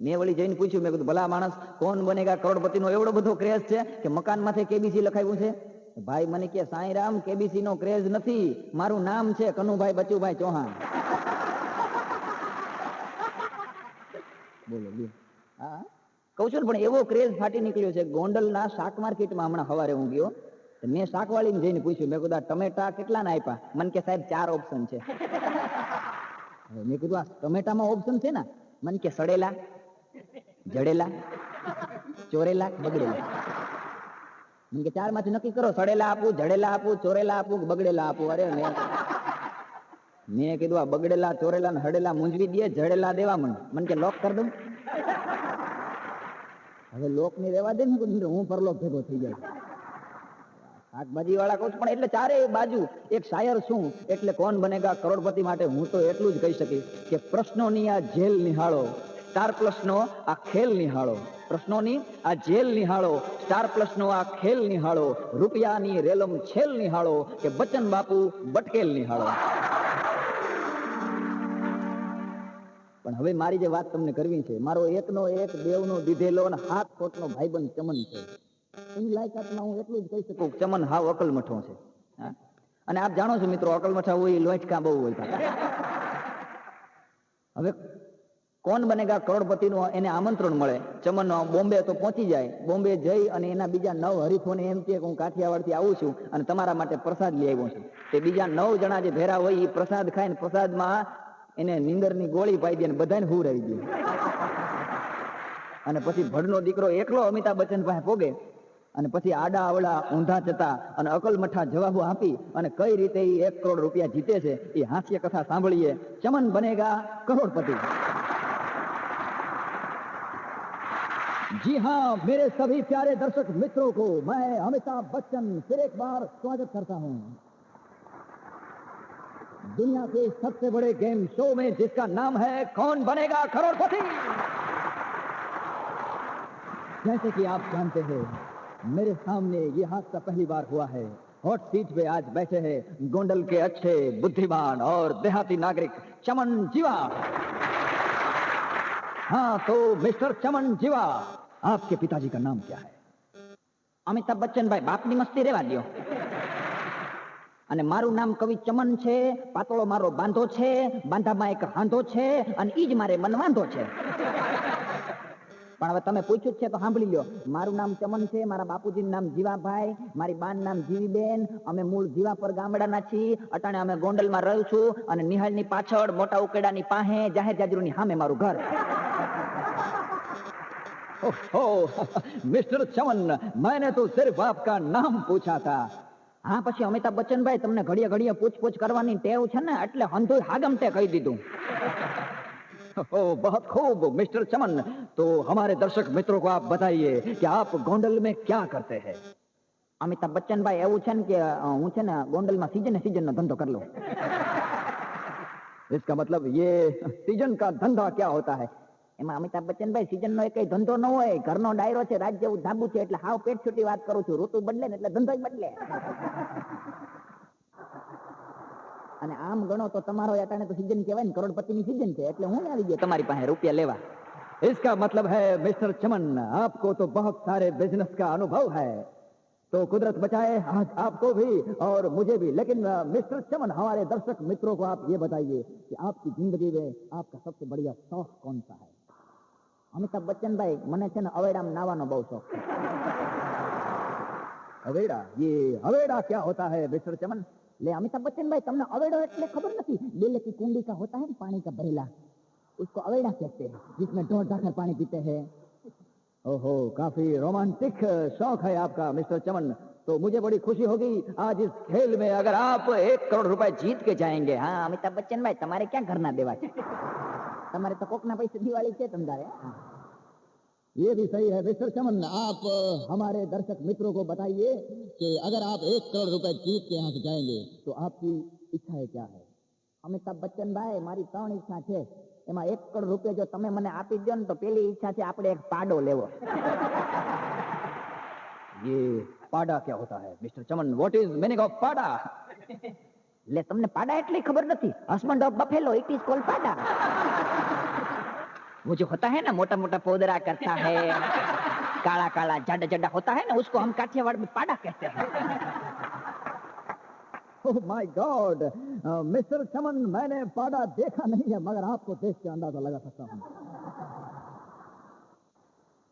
મેં વળી જઈને પૂછ્યું, મેં કીધું ભલા માણસ કોણ બનેગા કરોડપતિ નો એવડો બધો ક્રેઝ છે કે મકાન માથે કેબીસી લખાવ્યું છે? ભાઈ મને કે સાંઈરામ કેબીસી નો ક્રેઝ નથી, મારું નામ છે કનુભાઈ બચુભાઈ ચૌહાણ. બોલો હા કઉ છું ને, પણ એવો ક્રેઝ ફાટી નીકળ્યો છે. ગોંડલના શાક માર્કેટમાં હમણાં સવારે હું ગયો, મેં શાકવાળીને જઈને પૂછ્યું, મેં કીધું ટમેટા કેટલા ના આપ્યા? મને કે સાહેબ 4 ઓપ્શન છે. મેં કીધું આ ટમેટામાં ઓપ્શન છે ને? મને કે સડેલા, જડેલા, ચોરેલા, બગડેલા. મને કે 4 માંથી નક્કી કરો, સડેલા આપું, જડેલા આપું, ચોરેલા આપું, બગડેલા આપું. અરે મેં કીધું આ બગડેલા, ચોરેલા ને હડેલા મૂંઝવી દે, જડેલા દેવા મને કે લોક કરી દઉં. હવે લોક ની રેવા દે ને, હું પરલોક ભેગો થઈ જાય. શાકભાજી વાળા કહું છું, પણ એટલે ચારે બાજુ એક શાયર છું, એટલે કોણ બનેગા કરોડપતિ માટે હું તો એટલું જ કહી શકીશ કે પ્રશ્નોની આ જેલ નિહાળો, સ્ટાર પ્લસ નો આ ખેલ નિહાળો. પ્રશ્નોની આ જેલ નિહાળો, સ્ટાર પ્લસ નો આ ખેલ નિહાળો, રૂપિયાની રેલમ છેલ નિહાળો કે બચ્ચન બાપુ બટકેલ નિહાળો. પણ હવે મારી જે વાત તમને કરવી છે, મારો એકનો એક દેવનો દીધેલો અને 7 કોટનો ભાઈબંધ ચમન છે. એની લાયકાતમાં હું એટલું જ કહી શકું, ચમન હાવ અકલમઠો છે. અને આપ જાણો છો મિત્રો, અકલમઠા હોય લોચકા બહુ હોય. હવે કોણ બનેગા કરોડપતિ નું એને આમંત્રણ મળે, ચમન બોમ્બે તો પહોંચી જાય. બોમ્બે જઈ અને એના બીજા 9 હરીફોને એમ કે હું કાઠિયાવાડ થી આવું છું અને તમારા માટે પ્રસાદ લઈ આવ્યો છું. તે બીજા 9 જણા જે ભેરા હોય એ પ્રસાદ ખાય ને પ્રસાદમાં એને નીંદરની ગોળી પાઈ દે ને બધાને હુરાવી દે. અને પછી ભડનો દીકરો એકલો અમિતાભ બચ્ચન પાસે પોગે અને પછી આડા અવળા ઊંધા જતા અને અકલમઠા જવાબો આપી અને કઈ રીતે એ 1 કરોડ રૂપિયા જીતે છે એ હાસ્ય કથા સાંભળીએ. ચમન બનેગા કરોડપતિ. जी हाँ मेरे सभी प्यारे दर्शक मित्रों को मैं अमिताभ बच्चन फिर एक बार स्वागत करता हूं दुनिया के सबसे बड़े गेम शो में जिसका नाम है कौन बनेगा करोड़पति। जैसे कि आप जानते हैं, मेरे सामने ये हादसा पहली बार हुआ है। हॉट सीट पे आज बैठे हैं गोंडल के अच्छे बुद्धिमान और देहाती नागरिक चमन जीवा। हाँ तो मिस्टर चमन जीवा, आपके पिताजी का नाम क्या है? अमिताभ बच्चन भाई बापनी मस्ती रेवा दियो। અને મારું નામ કવિ ચમન છે, પાતળો મારો બાંધો છે, બાંધામાં એક હાંધો છે અને ઈ જ મારે મન વાંધો છે. પણ હવે તમે પૂછ્યું છે તો સાંભળી લ્યો. મારું નામ ચમન છે, મારા બાપુજીનું નામ જીવાભાઈ, મારી બાનું નામ જીવીબેન, અમે મૂળ જીવાપર ગામડાના છીએ. અટાણે અમે ગોંડલમાં રહું છું અને નિહાળની પાછળ મોટા ઉકેડાની પાસે જાહેર જાજરૂની સામે મારું ઘર. मिस्टर चमन मैंने तो सिर्फ आपका नाम पूछा था. हाँ પછી અમિતાभ બચ્ચન ભાઈ તમને ઘડીએ ઘડીએ પૂછપૂછ કરવાની ટેવ છે ને એટલે હંધુય હાગમતે કહી દીધું. बहुत खूब मिस्टर चमन, तो हमारे दर्शक मित्रों को आप बताइए कि आप गोंडल में क्या करते हैं? अमिताभ बच्चन भाई એવું છે ને કે હું છે ને ગોંડલમાં सीजन નો ધંધો કરી લઉં. इसका मतलब ये सीजन का धंधा क्या होता है? એમાં અમિતાભ બચ્ચન ભાઈ સીઝન નો કઈ ધંધો ન હોય, ઘરનો ડાયરો છે, રાજ જેવું ધાબુ છે, એટલે હાવ પેટ છૂટી વાત કરું છું. ઋતુ બદલે ને એટલે ધંધો બદલે. અને આમ ગણો તો તમારો અટાણે તો સીઝન કહેવાય ને, કરોડપતિની સીઝન છે, એટલે હું આવી ગયો તમારી પાસે રૂપિયા લેવા. इसका मतलब है मिस्टर चमन आपको तो बहुत सारे बिजनेस का अनुभव है, तो कुदरत बचाए आज आपको भी और मुझे भी. लेकिन मिस्टर चमन हमारे दर्शक मित्रों को आप ये बताइए कि आपकी जिंदगी में आपका सबसे बढ़िया शौक कौन सा है? अमिताभ बच्चन भाई મને છે ને અવેડામાં નાવાનો બહુ શોખ છે. અવેડા, ये अवेड़ा क्या होता है मिस्टर चमन? ले अमिताभ बच्चन भाई તમને અવેડો એટલે ખબર નથી? बेले की कुंडी का होता है ना पानी का भरेला, उसको अवेड़ा कहते हैं, जिसमें ढोर ढाकर पानी पीते हैं. ओहो काफी रोमांटिक शौक है आपका मिस्टर चमन. तो मुझे बड़ी खुशी होगी आज इस खेल में अगर आप 1 करोड़ रुपए जीत के जाएंगे. हाँ अमिताभ बच्चन भाई તમારે ક્યાં ઘરના દેવા છે? તમારે તો કોકના પૈસે દિવાળી છે તમારે. ये भी सही है मिस्टर चमन. आप हमारे दर्शक मित्रों को बताइए कि अगर आप 1 करोड़ रुपए जीत के यहाँ से जाएंगे तो आपकी इच्छा क्या है? અમિતાભ બચ્ચન ભાઈ મારી 3 ઈચ્છા છે. એમાં 1 કરોડ રૂપિયા જો તમે મને આપી દો ને તો પેલી ઈચ્છા છે આપણે એક પાડો લેવો. ये पाडा क्या होता है mister Chaman? What is meaning of पाडा? ले તમને પાડા એટલે ખબર નથી? Husband of Buffalo, it is called પાડા. वो जो होता है ना मोटा मोटा पोदरा करता है, काला काला जाडा जाडा होता है ना, उसको हम काठियावाड़ में पाड़ा कहते हैं। ओह माय गॉड मिस्टर चमन, मैंने पाड़ा देखा नहीं है, मगर आपको देख के अंदाजा लगा सकता हूँ।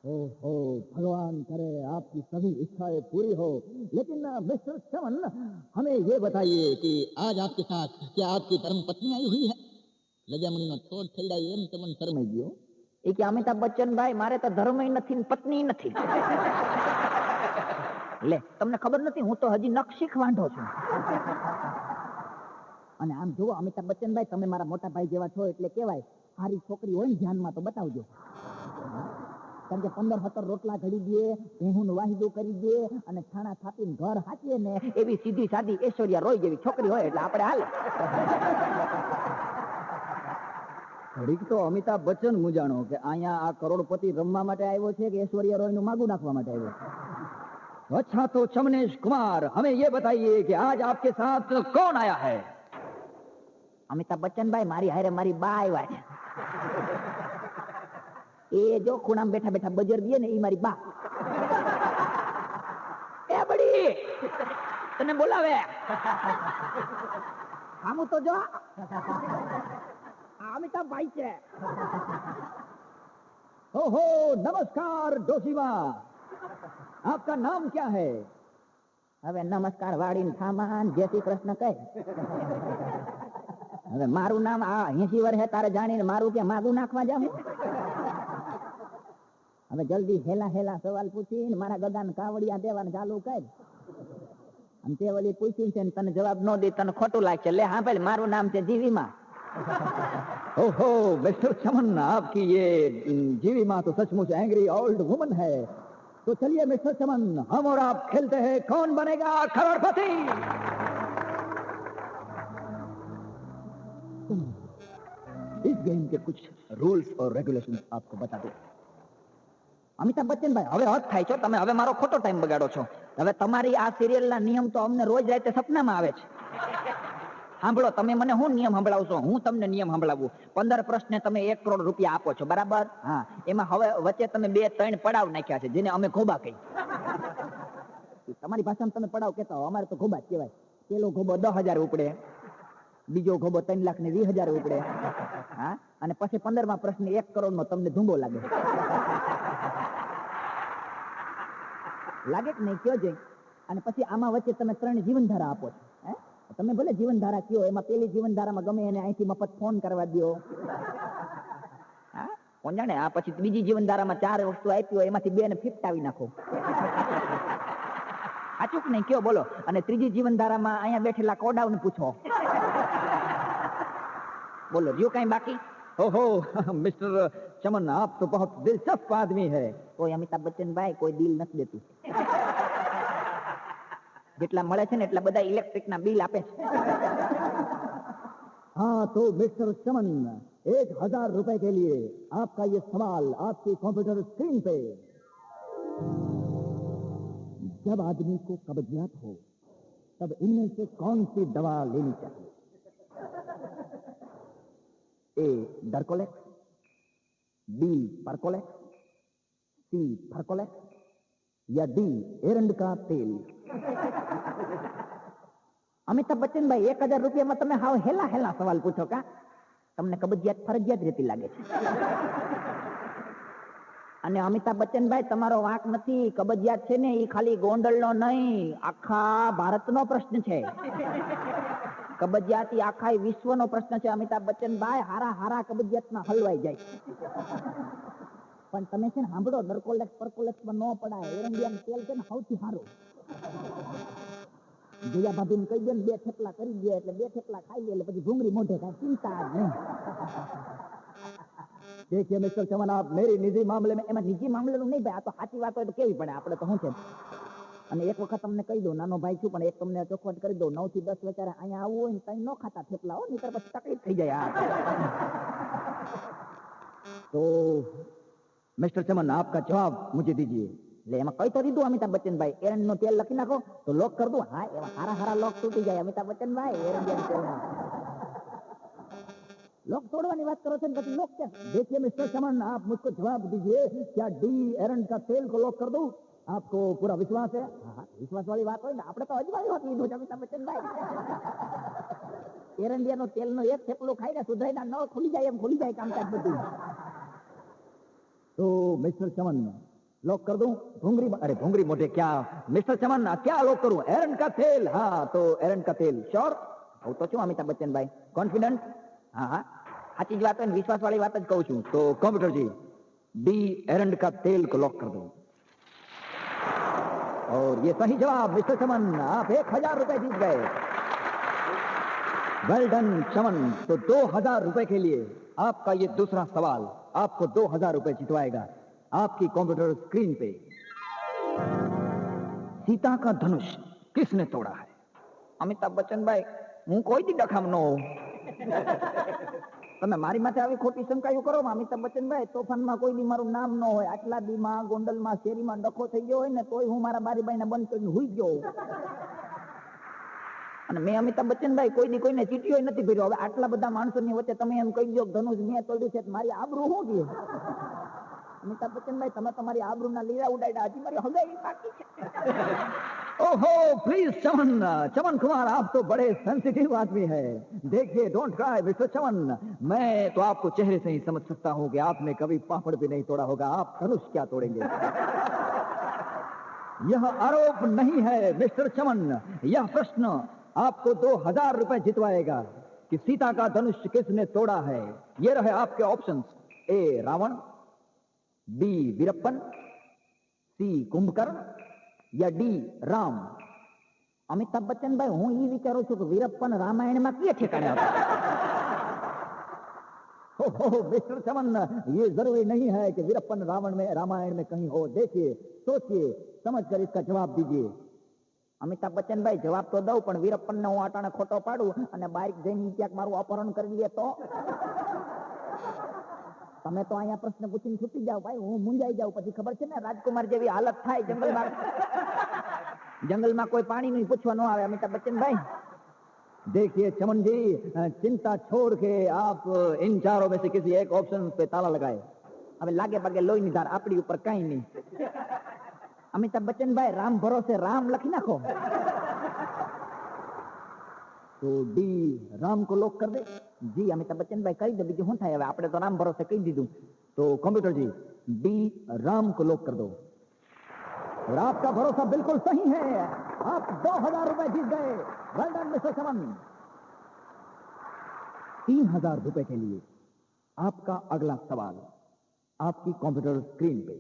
ओहो, भगवान करे आपकी सभी इच्छाएं पूरी हो। लेकिन मिस्टर चमन, हमें ये बताइए कि आज आपके साथ क्या आपकी धर्म पत्नी आई हुई है? लजामणीમાં થોડ થઈડા એમ તમને શરમાઈ ગયો. એ કે અમિતાભ બચ્ચન ભાઈ, મારે તો ધર્મ નથી ને પત્ની નથી. લે, તમને ખબર નથી, હું તો હજી નકશીખ વાંઢો છું. અને આમ જુઓ અમિતાભ બચ્ચન ભાઈ, તમે મારા મોટા ભાઈ જેવા છો એટલે કહેવાય, સારી છોકરી હોય ને ધ્યાનમાં તો બતાવજો. કારણ કે 15-17 રોટલા ઘડી દે, ભેહું વાહિદું કરી દે અને છાણા થાપીને ઘર હાચે ને, એવી સીધી સાદી ઐશ્વર્યા રોય જેવી છોકરી હોય એટલે આપણે હાલે. ઘડીક તો અમિતાભ બચ્ચન મૂંઝાણો કે અહીંયા આ કરોડપતિ રમવા માટે આવ્યો છે કે ऐश्वर्या रॉय નું मागू नाखवा માટે આવ્યો છે. अच्छा तो चमनेश कुमार, हमें ये बताइए कि आज आपके साथ कौन आया है? અમિતાભ બચ્ચન ભાઈ, મારી હારે મારી બા આવ્યા છે. એ જો ખૂણામાં બેઠા બેઠા બજર દે ને, એ મારી બા. એ બડી તને બોલાવે. આમ તો જો अमिताभ भाई છે. ओहो, नमस्कार डोशीमा, आपका नाम क्या है? હવે નમસ્કાર વાળીને થામાન જય શ્રી કૃષ્ણ કહે. હવે મારું નામ આ 80 વર્ષે તારે જાણીને મારું કે માગું નાખવા જાઉં? હવે જલ્દી હેલા હેલા સવાલ પૂછીને મારા ગદાને કાવડિયા દેવાને ચાલુ કર. અને તે વળી પૂછ્યું છે ને તને જવાબ ન દે, તને ખોટું લાગશે. લે હા ભાઈ, મારું નામ છે જીવીમાં. ओहो मिस्टर चमन, आपकी ये जीवी माँ तो सचमुच एंग्री ओल्ड वुमन है. तो चलिए मिस्टर चमन, हम और आप खेलते हैं कौन बनेगा करोड़पति. इस गेम के कुछ रूल्स और रेगुलेशंस आपको बता दो. અમિતાભ બચ્ચન ભાઈ, હવે હદ થાય છો તમે, હવે મારો ખોટો ટાઈમ બગાડો છો. હવે તમારી આ સિરિયલના નિયમ તો અમને રોજ રાતે સપનામાં આવે છે. સાંભળો, તમે મને શું નિયમ સંભળાવશો? હું તમને નિયમ સંભળાવું. 15 પ્રશ્ને તમે 1 કરોડ રૂપિયા આપો છો, બરાબર? હા, એમાં હવે વચ્ચે તમે 2-3 પડાવ નાખ્યા છે, જેને અમે ઘોબા કહી. તમારી ભાષામાં તમે પડાવ કહેતા હો, અમારે તો ઘોબા જ કહેવાય. પેલો ઘોબો 10,000 ઉપડે, બીજો ઘોબો 3,20,000 ઉપડે. હા, અને પછી 15મા પ્રશ્ન 1 કરોડનો તમને ધૂંબો લાગે. લાગે કે નહીં? કયો છે. અને પછી આમાં વચ્ચે તમે 3 જીવનધારા આપો છો. હે, તમે ભલે જીવનધારા કયો, એમાં પેલી જીવનધારામાં ગમે એને અહીંથી મફત ફોન કરવા દો. હા, કોણ જાણે. આ પછી બીજી જીવનધારામાં 4 વસ્તુ આપી હોય, એમાંથી 2 ને ફિફ્ટાવી નાખો. સાચું કે નહીં? કયો બોલો. અને ત્રીજી જીવનધારામાં અહીંયા બેઠેલા કોડાઓને પૂછો. બોલો, જો કઈ બાકી? ओहो मिस्टर चमन, आप तो बहुत दिलचस्प आदमी है. કોઈ અમિતાભ બચ્ચન ભાઈ કોઈ દિલ નથી દેતું. જેટલા મળે છે ને એટલા બધા ઇલેક્ટ્રિકના બિલ આપે છે. हाँ तो मिस्टर चमन, 1,000 रुपए के लिए आपका ये सवाल आपकी कंप्यूटर स्क्रीन पे. जब आदमी को कब्जियत हो तब इनमें से कौन सी दवा लेनी चाहिए? ए डरकोलेक्स, बी परकोलेक्स, सी फरकोलेक्स या डी एरंड का तेल. અમિતાભ બચ્ચન ભાઈ, 1,000 રૂપિયામાં તમે હાવ હેલા હેલા સવાલ પૂછો કા? તમને કબજિયાત ફરજિયાત રહેતી લાગે છે. અને અમિતાભ બચ્ચન ભાઈ, તમારો વાંક નથી. કબજિયાત છે ને એ ખાલી ગોંડલનો નહીં, આખા ભારતનો પ્રશ્ન છે. કબજિયાત એ આખા વિશ્વનો પ્રશ્ન છે. અમિતાભ બચ્ચન ભાઈ, હારા હારા કબજિયાતમાં હલવાઈ જાય. પણ તમે છે ને સાંભળો, ડરકોલેક્સ પરકોલેક્સમાં ન પડાય. એરંડિયાનું તેલ છે ને સૌથી સારું. જયા ભાભીને કહી દે ને 2 થેપલા કરી દે એટલે 2 થેપલા ખાઈ લે એટલે પછી ભૂંગળી મોઢે કાંઈ ચિંતા જ નહીં. देखिए मिस्टर चमन, आप मेरी निजी मामले में. એમાં નિજી મામલેનું નહીં ભાઈ, આ તો સાચી વાત હોય તો કેવી પડે. આપણે તો શું છે. અને એક વખત તમને કહી દઉં, નાનો ભાઈ છું પણ એક તમને ચોખવટ કરી દઉં, 9 થી 10 વચારે અહીંયા આવવું હોય ને ત્યાં ન ખાતા થેપલા હો, નહીંતર પછી તકલીફ થઈ જાય. तो मिस्टर चमन, आपका जवाब मुझे दीजिए. એટલે એમાં કઈ તો દીધું અમિતાભ બચ્ચન ભાઈ, એરંડનું તેલ લખી નાખો તો લોક કરી દઉં. હા, એવા હારા હારા લોક તૂટી જાય અમિતાભ બચ્ચન ભાઈ એરંડિયન તેલમાં. लॉक तोड़वानी बात करो थे પછી लॉक क्या? देखिए मिस्टर चमन, आप मुझको जवाब दीजिए, क्या डी एरंड का तेल को लॉक कर दूं? आपको पूरा विश्वास है? हाँ, विश्वास वाली बात हो ना, આપણે તો અજવાળી વાત લીધું છે અમિતાભ બચ્ચનભાઈ. એરંડિયાનો તેલનો એક થેપલો ખાઈને સુધરાઈના ન ખુલી જાય એમ ખુલી જાય કામકાજ બધું. तो मिस्टर चमन लॉक कर दूं? अरे भूंगरी मोटे, क्या मिस्टर चमन क्या लॉक करूं? एरंड का तेल? हाँ, तो एरंड का तेल श्योर? હું તો છું અમિતાભ બચ્ચનભાઈ, કોન્ફિડન્ટ. હા હા, સાચી જ વાત હોય ને, વિશ્વાસ વાળી વાત જ કહું છું. तो कंप्यूटर जी, डी एरंड का तेल को लॉक कर दो. और ये सही जवाब मिस्टर चमन, आप 1000 रुपए जीत गए. वेल डन चमन. तो 2000 रुपए के लिए आपका ये दूसरा सवाल आपको 2000 रुपए जितवाएगा. आपकी कंप्यूटर स्क्रीन पे सीता का धनुष किसने तोड़ा है? અમિતાભ બચ્ચનભાઈ, હું કોઈ દી ડખામ ન હોઉં. તમે મારી માથે આવી ખોટી શંકાઓ કરો. અમિતાભ બચ્ચનભાઈ, તોફાનમાં કોઈ દી મારું નામ ન હોય. આટલા દીમાં ગોંડલમાં શેરીમાં ડખો થઈ ગયો હોય ને તોય હું મારા બારીબાઈને બંધ કરીને હુઈ ગયો. અને મેં અમિતાભ બચ્ચનભાઈ કોઈ દી કોઈને ચીટીઓ નથી ભર્યો. હવે આટલા બધા માણસોની વચ્ચે તમે એમ કહી દો ધનુષ મેં તોડ્યું છે, મારી આબરૂ શું છે? અમિતાભ બચ્ચનભાઈ, તમે તમારી આબરૂના લીરા ઉડાડ્યા, હજી મારી હગાઈ બાકી છે. ओहो प्लीज चमन, चमन कुमार आप तो बड़े सेंसिटिव आदमी है. देखिए, डोंट क्राई मिस्टर चमन, मैं तो आपको चेहरे से ही समझ सकता हूँ कि आपने कभी पापड़ भी नहीं तोड़ा होगा. आप धनुष क्या तोड़ेंगे? यह आरोप नहीं है मिस्टर चमन. यह प्रश्न आपको 2000 रुपए जितवाएगा कि सीता का धनुष किसने तोड़ा है. ये रहे आपके ऑप्शंस: ए रावण, बी वीरप्पन, सी कुंभकर्ण या डी राम. અમિતાભ બચ્ચનભાઈ, હું એ વિચારું છું કે વીરપ્પન રામાયણમાં કયા ઠેકાણે હતા? मिस्टर चमन, ये जरूरी नहीं है कि वीरप्पन रामायण में कहीं हो. देखिए, सोचिए, समझकर इसका जवाब दीजिए. અમિતાભ બચ્ચનભાઈ, જવાબ તો દઉં, પણ વીરપ્પનને હું આટાણે ખોટો પાડું અને બાઇક જઈને ક્યાંક મારું અપહરણ કરી લે તો? તમે તો અહીંયા પ્રશ્ન પૂછીને છૂટી જાઓ ભાઈ, હું મુંજાઈ જાઉં. પછી ખબર છે ને, રાજકુમાર જેવી હાલત થાય જંગલમાં કોઈ પાણી નહીં પૂછવા ન આવે. અમિતાભ બચ્ચનભાઈ, देखिए चमन जी, चिंता छोड़ के आप इन चारों में से किसी एक ऑप्शन पे ताला लगाए. હવે લાગે ભાગે લોહીની ધાર, આપણી ઉપર કઈ નહીં. અમિતાભ બચ્ચનભાઈ, રામ ભરોસે રામ લખી નાખો. तो डी राम को लॉक कर दे. જી અમિતાભ બચ્ચનભાઈ, કહી દો, બીજું શું થાય? હવે આપણે તો રામ ભરોસે કહી દીધું. तो कंप्यूटर जी, डी राम को लॉक कर दो. और आपका भरोसा बिल्कुल सही है. आप 2000 रुपए जीत गए. वेल डन मिस्टर चमन. 3000 रुपए के लिए आपका अगला सवाल आपकी कंप्यूटर स्क्रीन पे.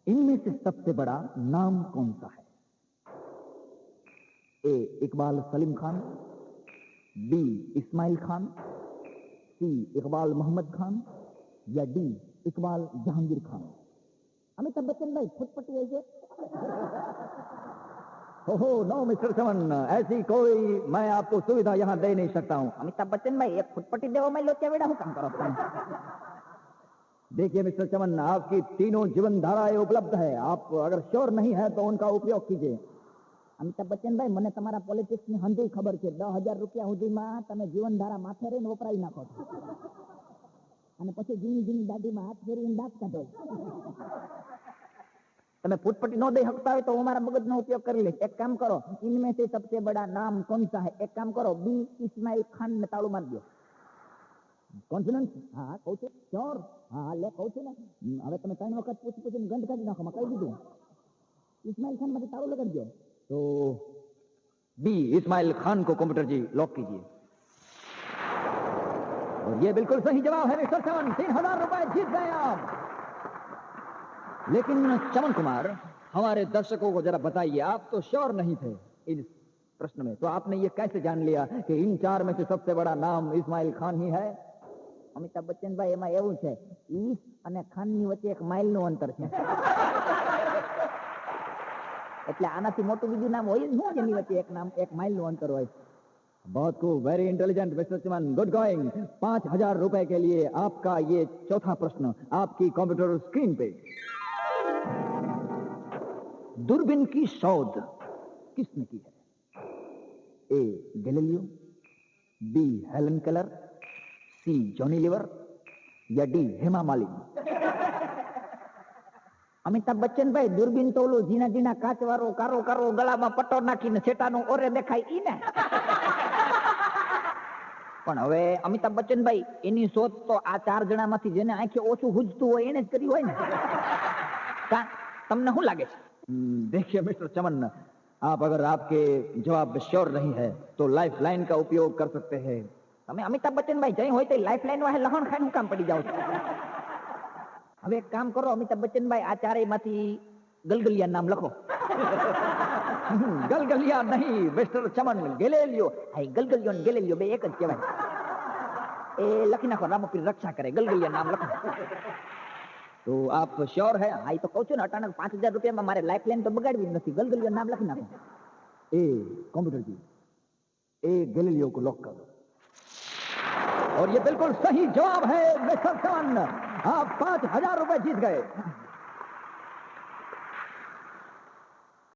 इनमें से सबसे बड़ा नाम कौन सा है? ए इकबाल सलीम खान, बी इस्माइल खान, सी इकबाल मोहम्मद खान या डी इकबाल जहांगीर खान. અમિતાભ બચ્ચનભાઈ, ફૂટપટ્ટી હોય છે? ओहो नो मिस्टर चमन, ऐसी कोई मैं आपको सुविधा यहाँ दे नहीं सकता हूँ. અમિતાભ બચ્ચનભાઈ, એક ફૂટપટ્ટી દેવા માં લોચા વેડા હું કામ કરો તમે? देखिए मिस्टर चमन, आपकी तीनों जीवन धाराएं उपलब्ध है. आप अगर श्योर नहीं है तो उनका उपयोग कीजिए. અમિતાભ બચ્ચનભાઈ, મને તમારા પોલિટિક્સની હંધી ખબર છે. 10,000 રૂપિયા સુધીમાં તમે જીવનધારા માથે રહીને વપરાઈ નાખો છો અને પછી ઝીણી ઝીણી દાઢીમાં હાથ ફેરવીને દાંત કાઢો. તમે ફૂટપટ્ટી ન દઈ શકતા હોય તો હું મારા મગજનો ઉપયોગ કરી લઈશ. એક કામ કરો, इनमें से सबसे बड़ा नाम कौन सा है? એક કામ કરો, બી ઇસ્માઇલ ખાન ને તાળું મારી દો. કોન્ફિડન્સ? હા, કહું છું શ્યોર. હા લે, કહું છું ને. હવે તમે 3 વખત પૂછીને ગંધ કાઢી નાખો. મેં કહી દીધું, ઇસ્માઇલ ખાન માંથી તાળું લગાડી દો. तो बी इस्माइल खान को कंप्यूटर जी लॉक कीजिए. और ये बिल्कुल सही जवाब है मिस्टर चमन. 3000 रुपए जीत गए आप. लेकिन चमन कुमार, हमारे दर्शकों को जरा बताइए, आप तो श्योर नहीं थे इस प्रश्न में, तो आपने ये कैसे जान लिया कि इन 4 में से सबसे बड़ा नाम इस्माइल खान ही है? અમિતાભ બચ્ચનભાઈ, એમાં એવું છે, ઈસ અને ખાનની વચ્ચે 1 માઇલનું અંતર છે. એટલે આનાથી મોટું બીજું નામ હોય જ નહીં જેની વચ્ચે 1 માઇલનું અંતર હોય. बहुत खूब, वेरी इंटेलिजेंट मिस्टर चमन, गुड गोइंग. 5000 रुपए के लिए आपका ये चौथा प्रश्न आपकी कंप्यूटर स्क्रीन पे. दूरबीन की शोध किसने की है? A Galileo, B Helen Keller, C Johnny Lever या डी हेमा मालिनी? અમિતાભ બચ્ચનભાઈ દૂરબીન તો ઓલું ઝીણા ઝીણા કાચ વાળો કારો કારો ગળામાં પટ્ટો નાખીને છેટાનો ઓરે દેખાય ઈ ને. પણ હવે અમિતાભ બચ્ચનભાઈ એની શોધ તો આ 4 જણામાંથી જેને આંખે ઓછું હુજતું હોય એને જ કરી હોય ને. કા તમને શું લાગે છે? देखिए मिस्टर चमन, आप अगर आपके जवाब में श्योर नहीं है तो लाइफ लाइन का उपयोग कर सकते हैं. તમે અમિતાભ બચ્ચનભાઈ જઈ હોય તો લાઈફ લાઈન વાહે લહણ ખાઈને હું કામ પડી જાવ છો? હવે એક કામ કરો અમિતાભ બચ્ચનભાઈ, આ ચારેયમાંથી ગલગલિયા નામ લખો. गलगलिया नहीं मिस्टर चमन, गैलीलियो. હા, ગલગલિયો ને ગેલેલિયો બે એક જ કહેવાય. એ લખી નાખો, રામપીર રક્ષા કરે, ગલગલિયા નામ લખો. तो आप श्योर है? હા, એ તો કહું છું ને, 5000 રૂપિયામાં મારે લાઈફ લાઈન તો બગાડવી જ નથી. ગલગલિયો નામ લખી નાખો. ए कंप्यूटर जी, ए गैलीलियो को लॉक कर दो. और ये बिल्कुल सही जवाब है मिस्टर चमन, आप 5000 रुपए जीत गए.